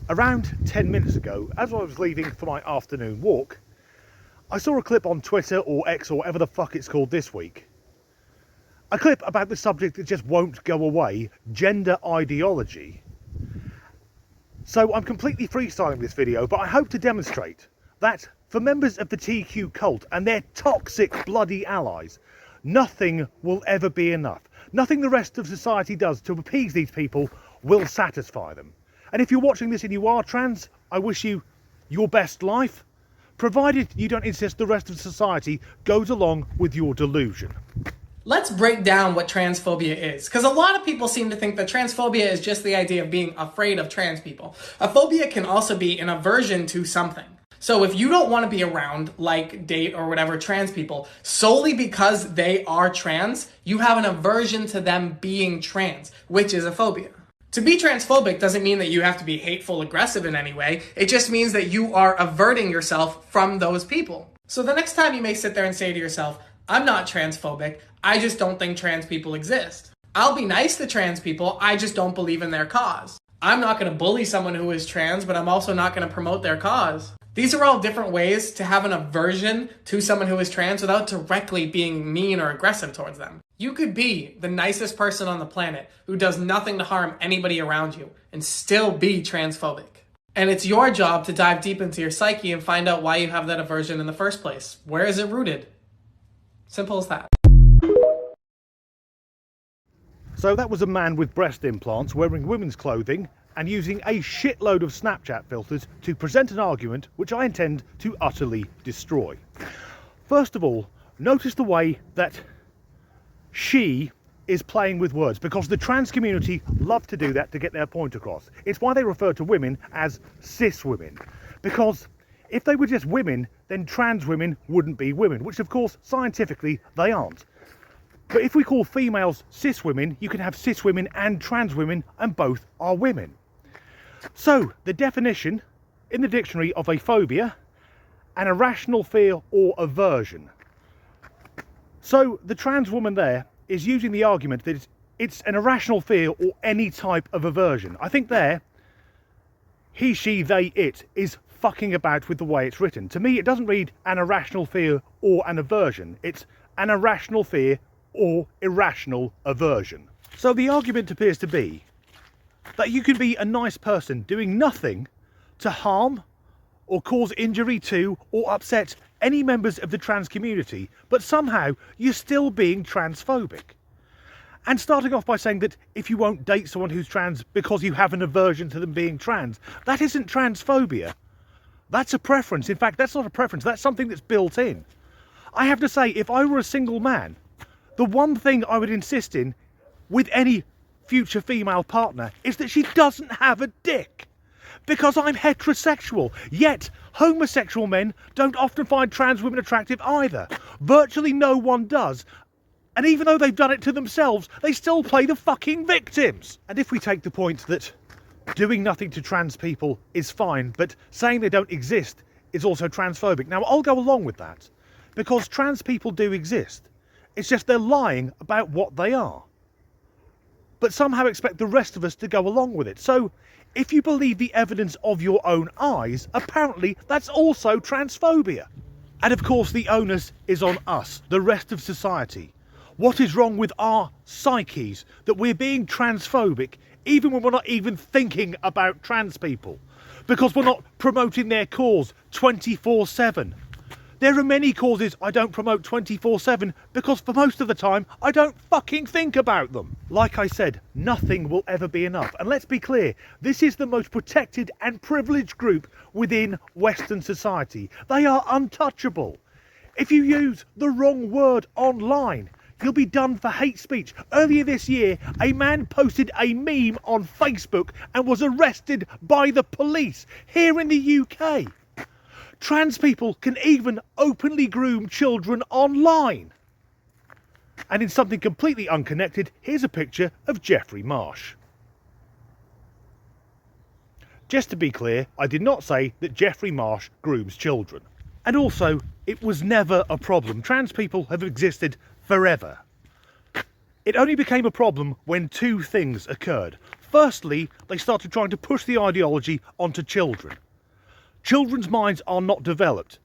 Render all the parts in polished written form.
Around 10 minutes ago, as I was leaving for my afternoon walk, I saw a clip on Twitter or X or whatever the fuck it's called this week. A clip about the subject that just won't go away, gender ideology. So I'm completely freestyling this video, but I hope to demonstrate that for members of the TQ cult and their toxic bloody allies, nothing will ever be enough. Nothing the rest of society does to appease these people will satisfy them. And if you're watching this and you are trans, I wish you your best life, provided you don't insist the rest of society goes along with your delusion. Let's break down what transphobia is, because a lot of people seem to think that transphobia is just the idea of being afraid of trans people. A phobia can also be an aversion to something. So if you don't want to be around, like, date or whatever trans people, solely because they are trans, you have an aversion to them being trans, which is a phobia. To be transphobic doesn't mean that you have to be hateful, aggressive in any way. It just means that you are averting yourself from those people. So the next time you may sit there and say to yourself, I'm not transphobic, I just don't think trans people exist. I'll be nice to trans people, I just don't believe in their cause. I'm not going to bully someone who is trans, but I'm also not going to promote their cause. These are all different ways to have an aversion to someone who is trans without directly being mean or aggressive towards them. You could be the nicest person on the planet who does nothing to harm anybody around you and still be transphobic. And it's your job to dive deep into your psyche and find out why you have that aversion in the first place. Where is it rooted? Simple as that. So that was a man with breast implants wearing women's clothing and using a shitload of Snapchat filters to present an argument which I intend to utterly destroy. First of all, notice the way that she is playing with words, because the trans community love to do that to get their point across. It's why they refer to women as cis women, because if they were just women, then trans women wouldn't be women, which of course scientifically they aren't. But if we call females cis women, you can have cis women and trans women, and both are women. So the definition in the dictionary of a phobia, an irrational fear or aversion. So the trans woman there is using the argument that it's an irrational fear or any type of aversion. I think there, he, she, they, it is fucking about with the way it's written. To me, it doesn't read an irrational fear or an aversion. It's an irrational fear or irrational aversion. So the argument appears to be that you can be a nice person doing nothing to harm or cause injury to or upset any members of the trans community, but somehow you're still being transphobic. And starting off by saying that if you won't date someone who's trans because you have an aversion to them being trans, that isn't transphobia. That's a preference. In fact, that's not a preference, that's something that's built in. I have to say, if I were a single man, the one thing I would insist in with any future female partner is that she doesn't have a dick. Because I'm heterosexual, yet homosexual men don't often find trans women attractive either. Virtually no one does. And even though they've done it to themselves, they still play the fucking victims. And if we take the point that doing nothing to trans people is fine, but saying they don't exist is also transphobic. Now, I'll go along with that, because trans people do exist. It's just they're lying about what they are, but somehow expect the rest of us to go along with it. So if you believe the evidence of your own eyes, apparently that's also transphobia. And of course the onus is on us, the rest of society. What is wrong with our psyches that we're being transphobic even when we're not even thinking about trans people? Because we're not promoting their cause 24/7. There are many causes I don't promote 24/7 because for most of the time I don't fucking think about them. Like I said, nothing will ever be enough. And let's be clear, this is the most protected and privileged group within Western society. They are untouchable. If you use the wrong word online, you'll be done for hate speech. Earlier this year, a man posted a meme on Facebook and was arrested by the police here in the UK. Trans people can even openly groom children online. And in something completely unconnected, here's a picture of Jeffrey Marsh. Just to be clear, I did not say that Jeffrey Marsh grooms children. And also, it was never a problem. Trans people have existed forever. It only became a problem when two things occurred. Firstly, they started trying to push the ideology onto children. Children's minds are not developed.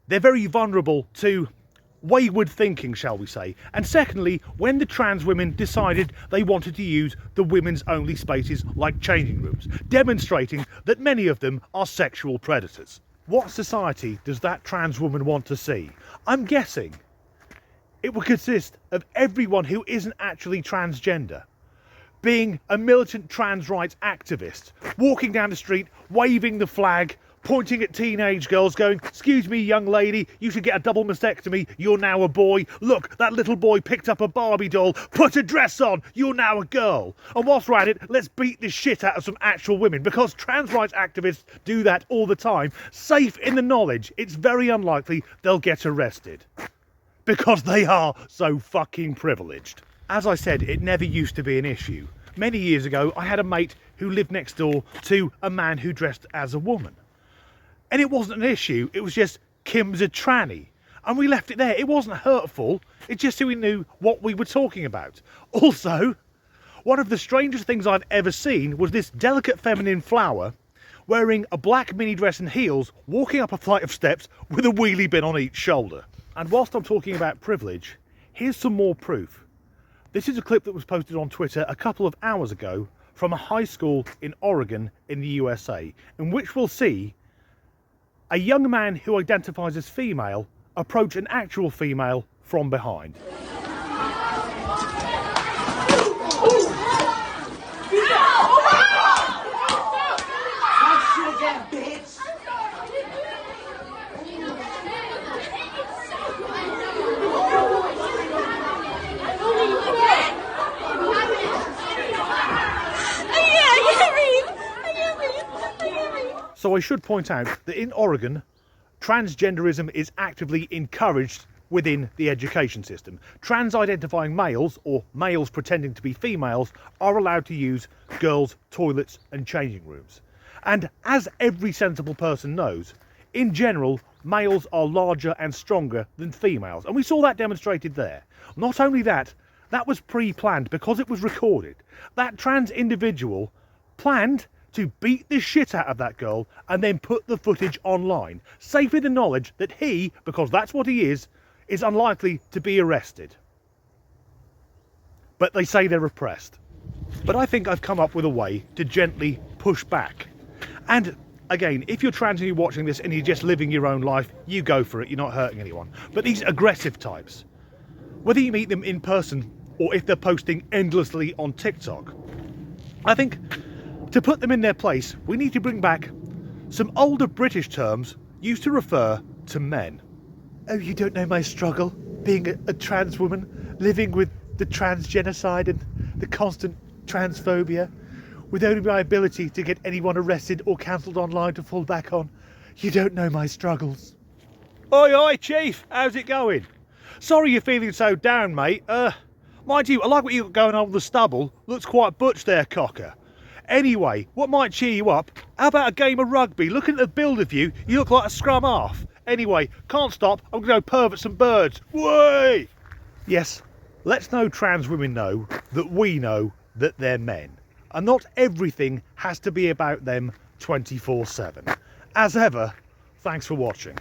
They're very vulnerable to wayward thinking, shall we say. And secondly, when the trans women decided they wanted to use the women's only spaces like changing rooms, demonstrating that many of them are sexual predators. What society does that trans woman want to see? I'm guessing it would consist of everyone who isn't actually transgender being a militant trans rights activist, walking down the street, waving the flag, pointing at teenage girls going, "Excuse me, young lady, you should get a double mastectomy, you're now a boy. Look, that little boy picked up a Barbie doll, put a dress on, you're now a girl. And whilst we're at it, let's beat the shit out of some actual women," because trans rights activists do that all the time, safe in the knowledge it's very unlikely they'll get arrested. Because they are so fucking privileged. As I said, it never used to be an issue. Many years ago, I had a mate who lived next door to a man who dressed as a woman. And it wasn't an issue, it was just, Kim's a tranny. And we left it there. It wasn't hurtful, it's just so we knew what we were talking about. Also, one of the strangest things I've ever seen was this delicate feminine flower wearing a black mini dress and heels, walking up a flight of steps with a wheelie bin on each shoulder. And whilst I'm talking about privilege, here's some more proof. This is a clip that was posted on Twitter a couple of hours ago from a high school in Oregon in the USA, in which we'll see a young man who identifies as female approach an actual female from behind. So I should point out that in Oregon, transgenderism is actively encouraged within the education system. Trans-identifying males, or males pretending to be females, are allowed to use girls' toilets and changing rooms. And as every sensible person knows, in general, males are larger and stronger than females. And we saw that demonstrated there. Not only that, that was pre-planned because it was recorded. That trans individual planned to beat the shit out of that girl and then put the footage online, safe in the knowledge that he, because that's what he is unlikely to be arrested. But they say they're repressed. But I think I've come up with a way to gently push back. And again, if you're trans and you're watching this and you're just living your own life, you go for it, you're not hurting anyone. But these aggressive types, whether you meet them in person or if they're posting endlessly on TikTok, I think to put them in their place, we need to bring back some older British terms used to refer to men. Oh, you don't know my struggle, being a trans woman, living with the trans genocide and the constant transphobia, with only my ability to get anyone arrested or cancelled online to fall back on. You don't know my struggles. Oi, oi, Chief, how's it going? Sorry you're feeling so down, mate. Mind you, I like what you got going on with the stubble. Looks quite butch there, cocker. Anyway, what might cheer you up? How about a game of rugby? Looking at the build of you, you look like a scrum half. Anyway, can't stop, I'm going to go pervert some birds. Way! Yes, let's know trans women know that we know that they're men. And not everything has to be about them 24/7. As ever, thanks for watching.